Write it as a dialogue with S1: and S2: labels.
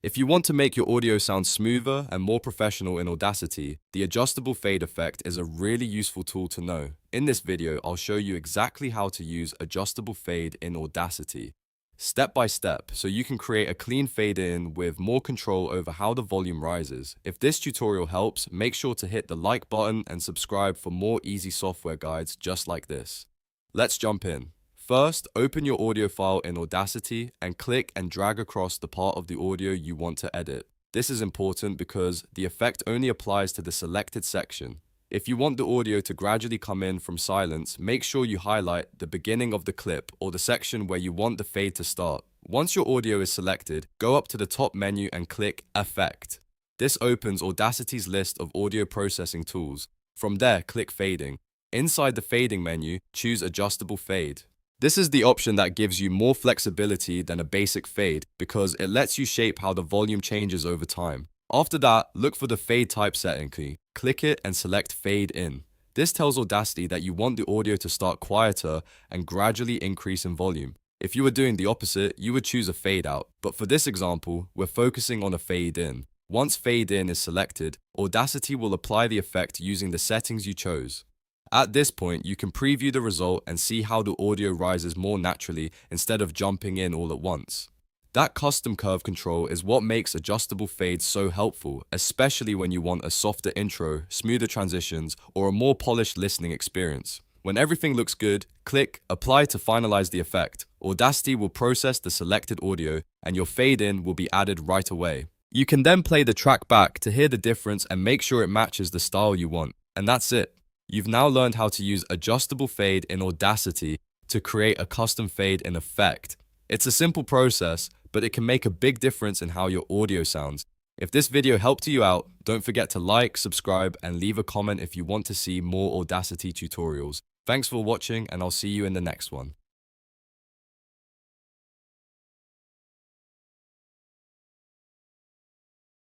S1: If you want to make your audio sound smoother and more professional in Audacity, the adjustable fade effect is a really useful tool to know. In this video, I'll show you exactly how to use adjustable fade in Audacity, step by step, so you can create a clean fade in with more control over how the volume rises. If this tutorial helps, make sure to hit the like button and subscribe for more easy software guides just like this. Let's jump in. First, open your audio file in Audacity and click and drag across the part of the audio you want to edit. This is important because the effect only applies to the selected section. If you want the audio to gradually come in from silence, make sure you highlight the beginning of the clip or the section where you want the fade to start. Once your audio is selected, go up to the top menu and click Effect. This opens Audacity's list of audio processing tools. From there, click Fading. Inside the Fading menu, choose Adjustable Fade. This is the option that gives you more flexibility than a basic fade because it lets you shape how the volume changes over time. After that, look for the fade type setting key. Click it and select Fade In. This tells Audacity that you want the audio to start quieter and gradually increase in volume. If you were doing the opposite, you would choose a fade out. But for this example, we're focusing on a fade in. Once Fade In is selected, Audacity will apply the effect using the settings you chose. At this point, you can preview the result and see how the audio rises more naturally instead of jumping in all at once. That custom curve control is what makes adjustable fades so helpful, especially when you want a softer intro, smoother transitions, or a more polished listening experience. When everything looks good, click Apply to finalize the effect. Audacity will process the selected audio and your fade in will be added right away. You can then play the track back to hear the difference and make sure it matches the style you want. And that's it. You've now learned how to use adjustable fade in Audacity to create a custom fade in effect. It's a simple process, but it can make a big difference in how your audio sounds. If this video helped you out, don't forget to like, subscribe, and leave a comment if you want to see more Audacity tutorials. Thanks for watching, and I'll see you in the next one.